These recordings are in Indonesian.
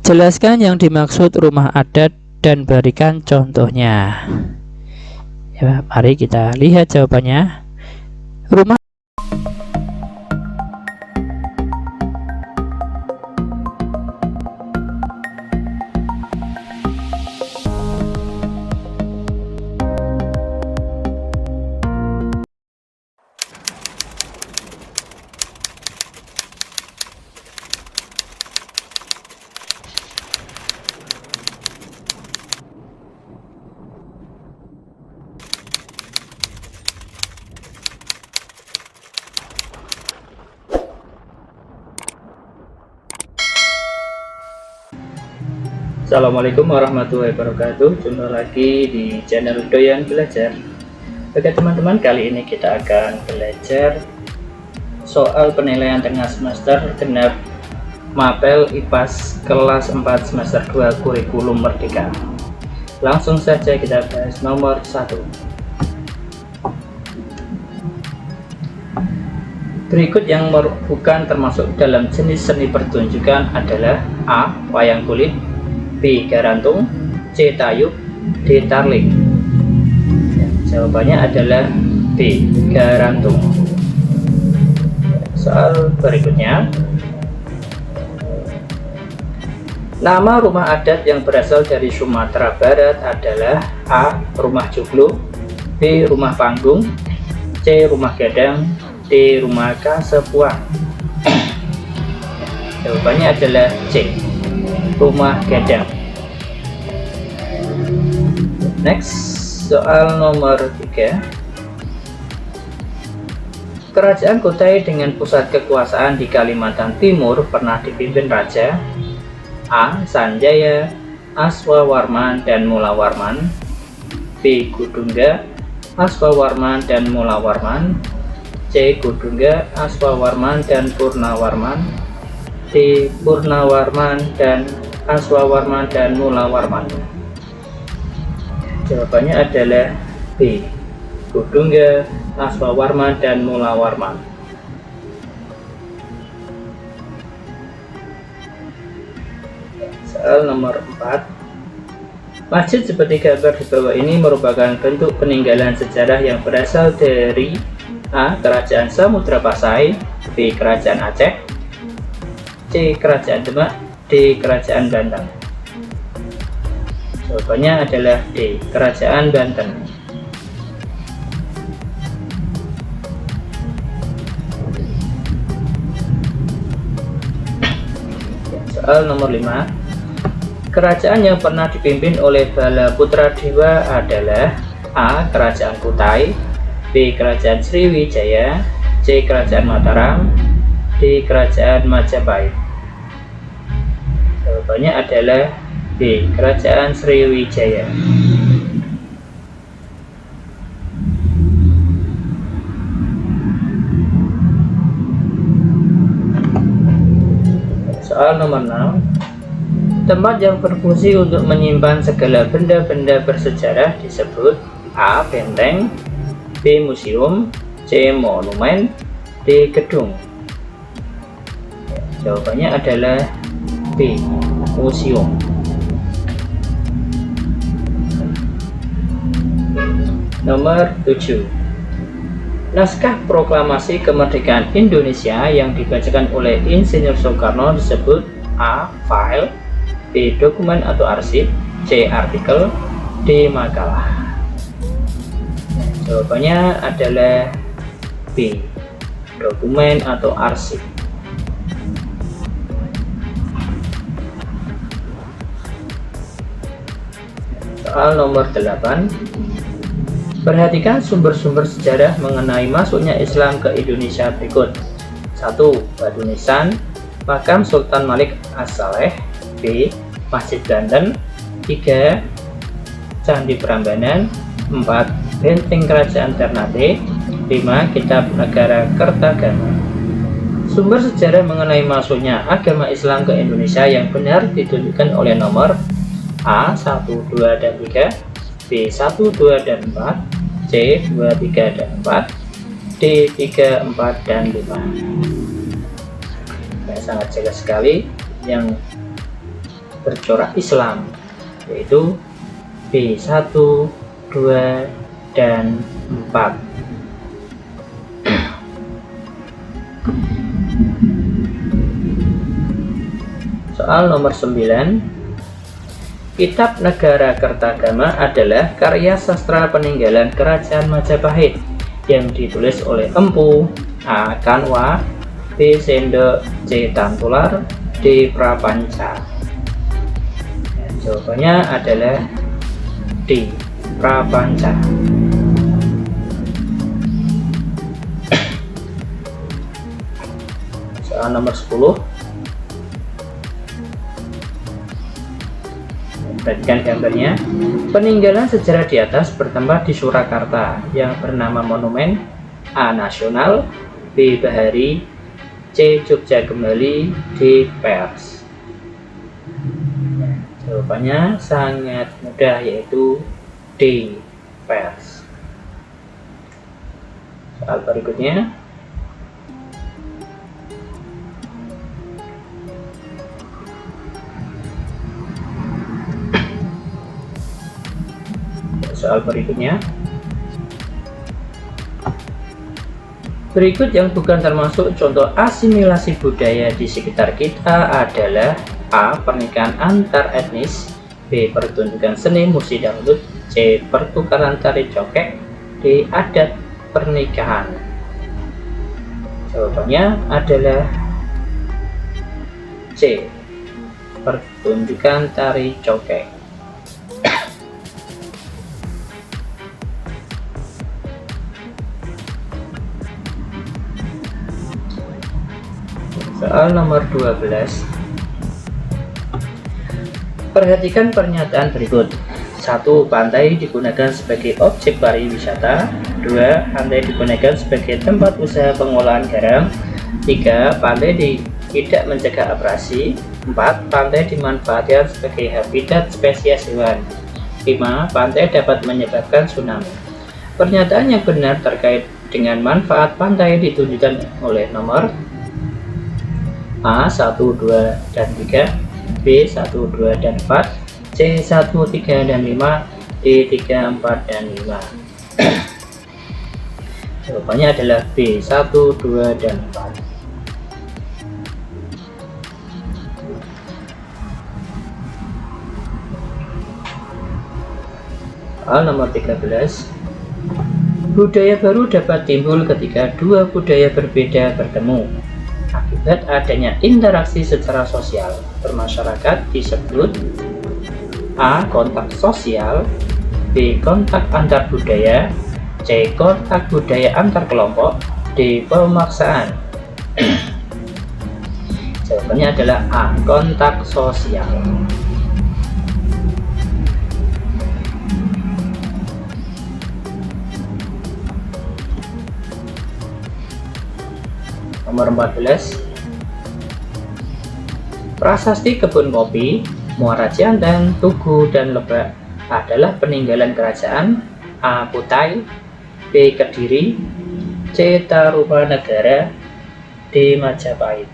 Jelaskan yang dimaksud rumah adat dan berikan contohnya. Ya, mari kita lihat jawabannya. Rumah Assalamualaikum warahmatullahi wabarakatuh. Jumpa lagi di channel Doyan Belajar. Oke teman-teman, kali ini kita akan belajar soal penilaian tengah semester genap Mapel IPAS kelas 4 semester 2 kurikulum Merdeka. Langsung saja kita bahas nomor 1. Berikut yang bukan termasuk dalam jenis seni pertunjukan adalah A. Wayang kulit, B. Garantung, C. Tayub, D. Tarling. Jawabannya adalah B. Garantung. Soal berikutnya, nama rumah adat yang berasal dari Sumatera Barat adalah A. Rumah Joglo, B. Rumah Panggung, C. Rumah Gadang, D. Rumah Kasepuan. Jawabannya adalah C. Rumah Gadang. Next, soal nomor 3. Kerajaan Kutai dengan pusat kekuasaan di Kalimantan Timur pernah dipimpin Raja A. Sanjaya, Aswawarman dan Mulawarman, B. Kudungga, Aswawarman dan Mulawarman, C. Kudungga, Aswawarman dan Purnawarman, D. Purnawarman dan Aswawarman dan Mulawarman. Jawabannya adalah B. Kudungga, Aswawarman dan Mulawarman. Soal nomor 4. Masjid seperti gambar di bawah ini merupakan bentuk peninggalan sejarah yang berasal dari A. Kerajaan Samudra Pasai, B. Kerajaan Aceh, C. Kerajaan Demak, D. Kerajaan Banten. Jawabannya adalah D. Kerajaan Banten. Soal nomor 5. Kerajaan yang pernah dipimpin oleh Bala Putra Dewa adalah A. Kerajaan Kutai, B. Kerajaan Sriwijaya, C. Kerajaan Mataram, D. Kerajaan Majapahit. Jawabannya adalah B. Kerajaan Sriwijaya. Soal nomor 6. Tempat yang berfungsi untuk menyimpan segala benda-benda bersejarah disebut A. Benteng, B. Museum, C. Monumen, D. Gedung. Jawabannya adalah B. Museum. Nomor 7. Naskah Proklamasi Kemerdekaan Indonesia yang dibacakan oleh Insinyur Soekarno disebut A. File, B. Dokumen atau arsip, C. Artikel, D. Makalah. Jawabannya adalah B. Dokumen atau arsip. Soal nomor 8. Perhatikan sumber-sumber sejarah mengenai masuknya Islam ke Indonesia berikut. 1. Batu Nisan, Makam Sultan Malik As-Saleh, B. Masjid Banten, 3. Candi Prambanan, 4. Benteng Kerajaan Ternate, 5. Kitab Negara Kertagama. Sumber sejarah mengenai masuknya agama Islam ke Indonesia yang benar ditunjukkan oleh nomor A. 1, 2, dan 3, B. 1, 2, dan 4, C. 2, 3, dan 4, D. 3, 4, dan 5. Nah, sangat jelas sekali yang bercorak Islam, yaitu B1, 2, dan 4. Soal nomor 9. Kitab Negara Kertagama adalah karya sastra peninggalan Kerajaan Majapahit yang ditulis oleh Empu, A. Kanwa, B. Sendok, C. Tantular, D. Prapanca. Jawabannya adalah D. Prapanca. Soal nomor 10. Perhatikan gambarnya. Peninggalan sejarah di atas bertempat di Surakarta yang bernama monumen A. Nasional, B. Bahari, C. Jogja Kembali, D. Pers. Jawabannya sangat mudah, yaitu D. Pers. Soal berikutnya. Soal berikutnya. Berikut yang bukan termasuk contoh asimilasi budaya di sekitar kita adalah A. Pernikahan antar etnis, B. Pertunjukan seni musik dangdut, C. Pertukaran tari cokek, D. Adat pernikahan. Jawabannya adalah C. Pertunjukan tari cokek. Soal nomor 12. Perhatikan pernyataan berikut. 1. Pantai digunakan sebagai objek pariwisata. 2. Pantai digunakan sebagai tempat usaha pengolahan garam. 3. Pantai tidak mencegah abrasi. 4. Pantai dimanfaatkan sebagai habitat spesies hewan. 5. Pantai dapat menyebabkan tsunami. Pernyataan yang benar terkait dengan manfaat pantai ditunjukkan oleh nomor A. 1, 2, dan 3, B. 1, 2, dan 4, C. 1, 3, dan 5, D. 3, 4, dan 5. Jawabannya adalah B. 1, 2, dan 4. Soal nomor 13. Budaya baru dapat timbul ketika dua budaya berbeda bertemu. Akibat adanya interaksi secara sosial bermasyarakat disebut A. Kontak sosial, B. Kontak antar budaya, C. Kontak budaya antar kelompok, D. Pemaksaan. Jawabannya adalah A. Kontak sosial. Nomor 14. Prasasti Kebun Kopi, Muara Ciantan, Tugu, dan Lebak adalah peninggalan kerajaan A. Kutai, B. Kediri, C. Tarumanegara, D. Majapahit.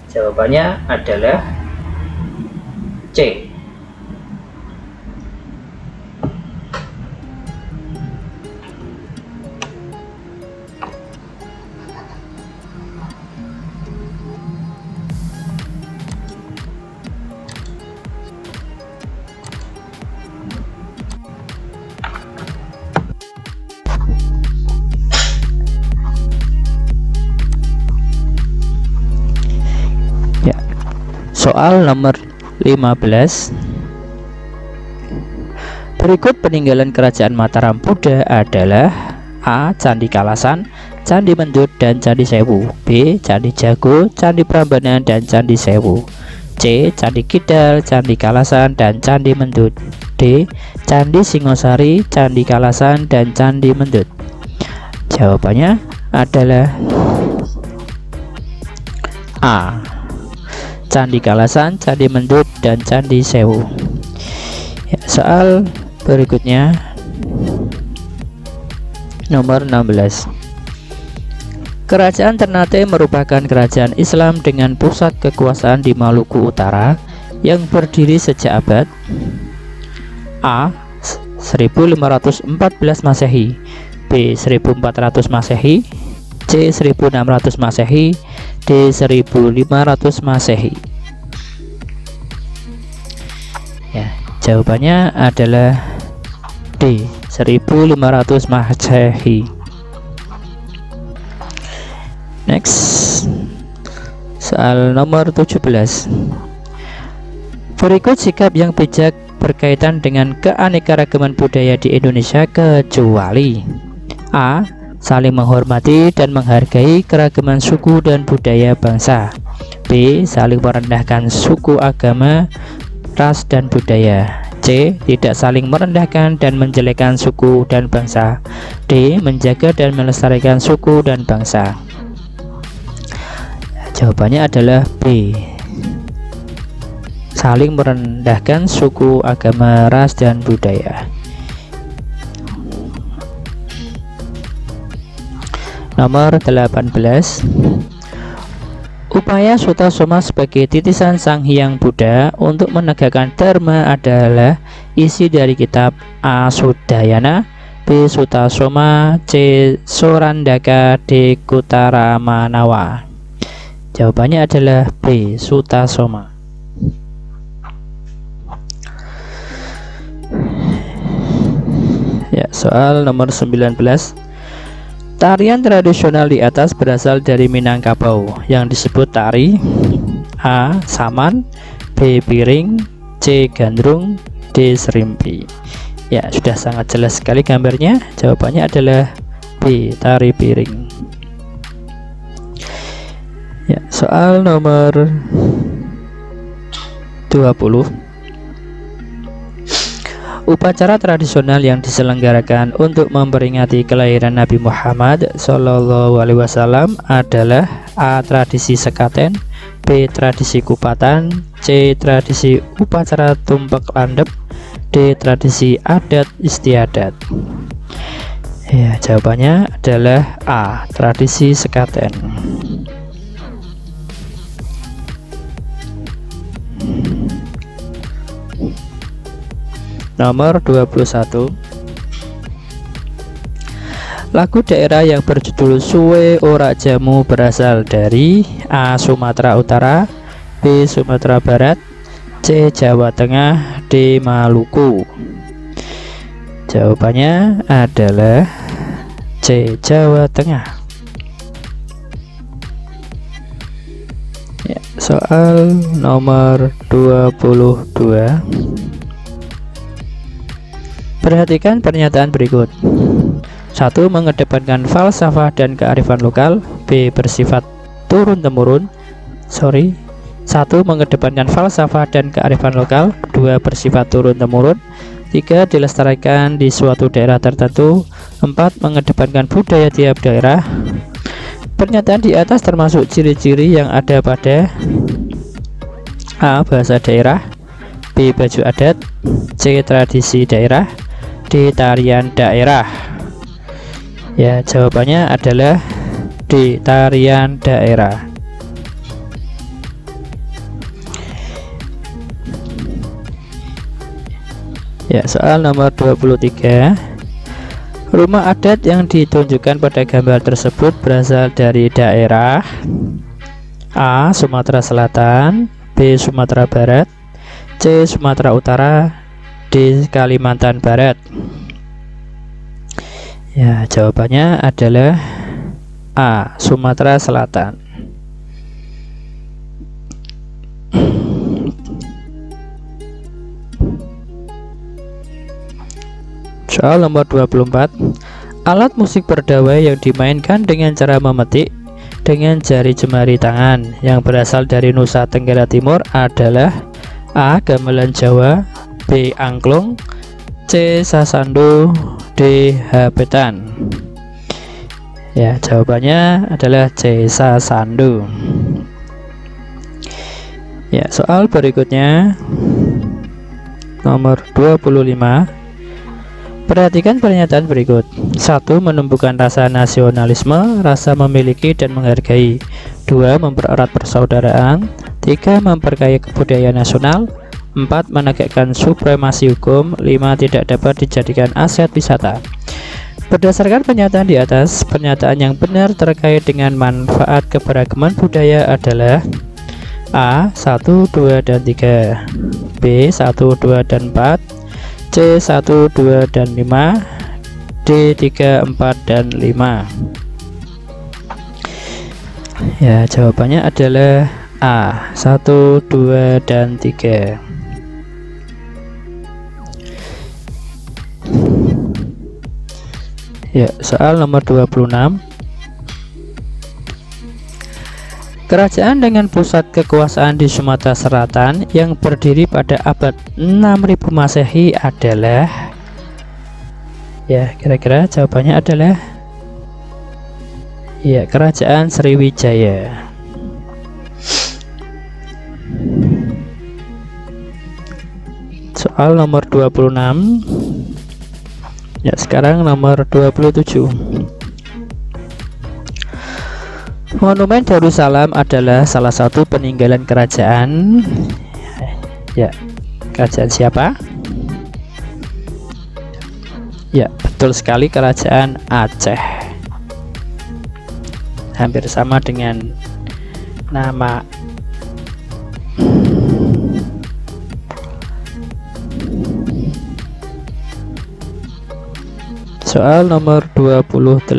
Jawabannya adalah C. Soal nomor 15. Berikut peninggalan kerajaan Mataram Buddha adalah A. Candi Kalasan, Candi Mendut, dan Candi Sewu, B. Candi Jago, Candi Prambanan, dan Candi Sewu, C. Candi Kidal, Candi Kalasan, dan Candi Mendut, D. Candi Singosari, Candi Kalasan, dan Candi Mendut. Jawabannya adalah A. Candi Kalasan, Candi Mendut, dan Candi Sewu. Soal berikutnya nomor 16. Kerajaan Ternate merupakan kerajaan Islam dengan pusat kekuasaan di Maluku Utara yang berdiri sejak abad A. 1514 Masehi, B. 1400 Masehi, C. 1600 Masehi, D. 1500 Masehi. Ya, jawabannya adalah D. 1500 Masehi. Next, soal nomor 17. Berikut sikap yang bijak berkaitan dengan keanekaragaman budaya di Indonesia kecuali A. Saling menghormati dan menghargai keragaman suku dan budaya bangsa, B. Saling merendahkan suku, agama, ras, dan budaya, C. Tidak saling merendahkan dan menjelekkan suku dan bangsa, D. Menjaga dan melestarikan suku dan bangsa. Jawabannya adalah B. Saling merendahkan suku, agama, ras, dan budaya. Nomor 18. Upaya Sutasoma sebagai titisan Sang Hyang Buddha untuk menegakkan dharma adalah isi dari kitab A. Sudayana, B. Sutasoma, C. Sorandaka, D. Kutaramanawa. Jawabannya adalah B. Sutasoma. Ya, soal nomor 19. Tarian tradisional di atas berasal dari Minangkabau yang disebut tari A. Saman, B. Piring, C. Gandrung, D. Serimpi. Ya, sudah sangat jelas sekali gambarnya. Jawabannya adalah B. Tari piring. Ya, soal nomor 20. Upacara tradisional yang diselenggarakan untuk memperingati kelahiran Nabi Muhammad SAW adalah A. Tradisi sekaten, B. Tradisi kupatan, C. Tradisi upacara tumpek landep, D. Tradisi adat istiadat. Ya, jawabannya adalah A. Tradisi sekaten. Nomor 21. Lagu daerah yang berjudul Suwe Ora Jamu berasal dari A. Sumatera Utara, B. Sumatera Barat, C. Jawa Tengah, D. Maluku. Jawabannya adalah C. Jawa Tengah. Ya, soal nomor 22. Perhatikan pernyataan berikut. 1. Mengedepankan falsafah dan kearifan lokal, B. Bersifat turun-temurun. 1. Mengedepankan falsafah dan kearifan lokal, 2. Bersifat turun-temurun, 3. Dilestarikan di suatu daerah tertentu, 4. Mengedepankan budaya tiap daerah. Pernyataan di atas termasuk ciri-ciri yang ada pada A. Bahasa daerah, B. Baju adat, C. Tradisi daerah, D. Tarian daerah. Ya, jawabannya adalah D. Tarian daerah. Ya, soal nomor 23. Rumah adat yang ditunjukkan pada gambar tersebut berasal dari daerah A. Sumatera Selatan, B. Sumatera Barat, C. Sumatera Utara, D. Kalimantan Barat. Ya, jawabannya adalah A. Sumatera Selatan. Soal nomor 24. Alat musik berdawai yang dimainkan dengan cara memetik dengan jari jemari tangan yang berasal dari Nusa Tenggara Timur adalah A. Gamelan Jawa, B. Angklung, C. Sasando, D. Habetan. Ya, jawabannya adalah C. Sasando. Ya, soal berikutnya nomor 25. Perhatikan pernyataan berikut. 1. Menumbuhkan rasa nasionalisme, rasa memiliki dan menghargai. 2. Mempererat persaudaraan. 3. Memperkaya kebudayaan nasional. 4. Menegakkan supremasi hukum. 5. Tidak dapat dijadikan aset wisata. Berdasarkan pernyataan di atas, pernyataan yang benar terkait dengan manfaat keberagaman budaya adalah A. 1, 2, dan 3, B. 1, 2, dan 4, C. 1, 2, dan 5, D. 3, 4, dan 5. Ya, jawabannya adalah A. 1, 2, dan 3. Ya, soal nomor 26. Kerajaan dengan pusat kekuasaan di Sumatera Selatan yang berdiri pada abad 6000 Masehi adalah, ya, kira-kira jawabannya adalah, ya, Kerajaan Sriwijaya. Soal nomor 26. Ya, sekarang nomor 27. Monumen Darussalam adalah salah satu peninggalan kerajaan. Ya, kerajaan siapa? Ya, betul sekali, kerajaan Aceh. Hampir sama dengan nama. Soal nomor 28.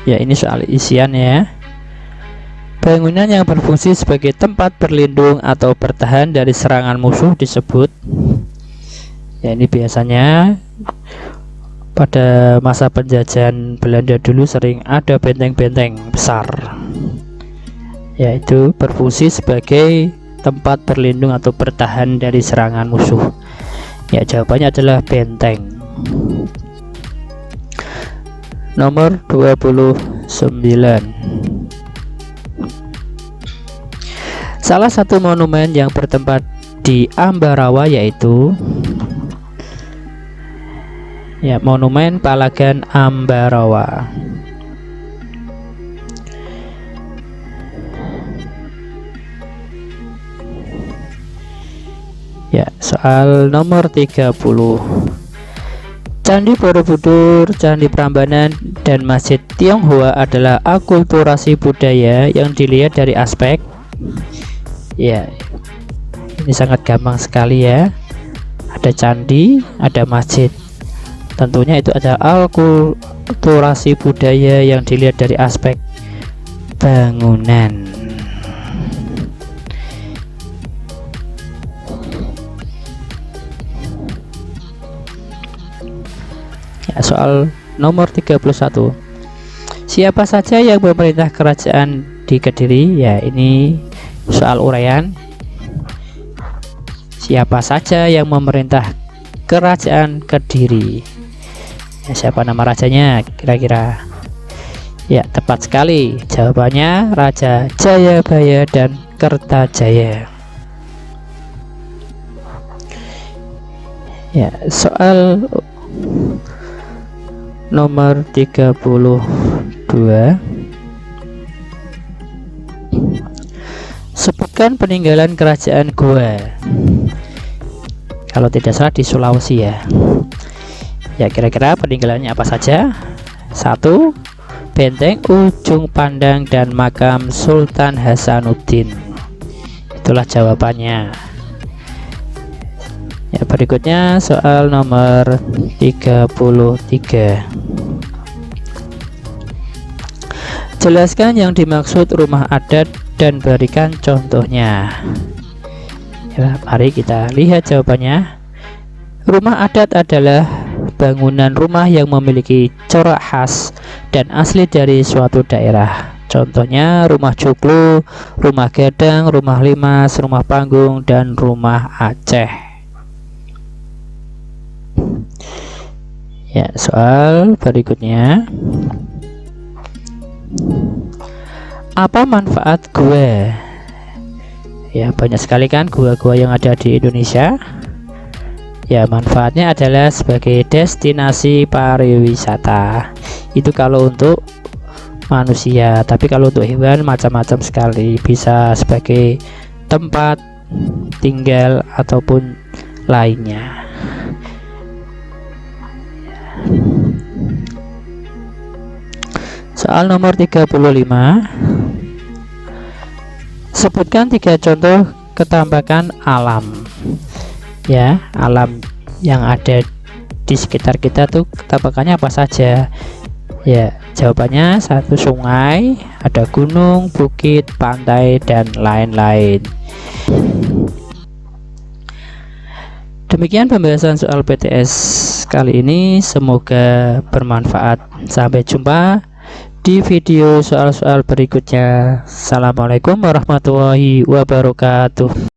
Ya, ini soal isian ya. Bangunan yang berfungsi sebagai tempat berlindung atau bertahan dari serangan musuh disebut, ya, ini biasanya pada masa penjajahan Belanda dulu sering ada benteng-benteng besar, yaitu berfungsi sebagai tempat berlindung atau bertahan dari serangan musuh. Ya, jawabannya adalah benteng. Nomor 29. Salah satu monumen yang bertempat di Ambarawa yaitu, ya, Monumen Palagan Ambarawa. Ya, soal nomor 30. Candi Borobudur, Candi Prambanan, dan Masjid Tionghoa adalah akulturasi budaya yang dilihat dari aspek, ya, ini sangat gampang sekali ya. Ada candi, ada masjid. Tentunya itu ada akulturasi budaya yang dilihat dari aspek bangunan. Soal nomor 31. Siapa saja yang memerintah kerajaan di Kediri? Ya, ini soal uraian. Siapa saja yang memerintah kerajaan Kediri? Ya, siapa nama rajanya kira-kira? Ya, tepat sekali. Jawabannya Raja Jayabaya dan Kertajaya. Ya, soal nomor 32. Sebutkan peninggalan kerajaan Goa. Kalau tidak salah di Sulawesi ya. Ya, kira-kira peninggalannya apa saja? 1. Benteng Ujung Pandang dan makam Sultan Hasanuddin. Itulah jawabannya. Ya, berikutnya soal nomor 33. Jelaskan yang dimaksud rumah adat dan berikan contohnya. Ya, mari kita lihat jawabannya. Rumah adat adalah bangunan rumah yang memiliki corak khas dan asli dari suatu daerah. Contohnya rumah Joglo, rumah Gadang, rumah Limas, rumah Panggung, dan rumah Aceh. Ya, soal berikutnya. Apa manfaat gua? Ya, banyak sekali kan gua-gua yang ada di Indonesia. Ya, manfaatnya adalah sebagai destinasi pariwisata. Itu kalau untuk manusia, tapi kalau untuk hewan macam-macam sekali, bisa sebagai tempat tinggal ataupun lainnya. Soal nomor 35. Sebutkan 3 contoh ketampakan alam. Ya, alam yang ada di sekitar kita tuh ketampakannya apa saja? Ya, jawabannya 1 sungai, ada gunung, bukit, pantai, dan lain-lain. Demikian pembahasan soal PTS kali ini, semoga bermanfaat. Sampai jumpa di video soal-soal berikutnya. Assalamualaikum warahmatullahi wabarakatuh.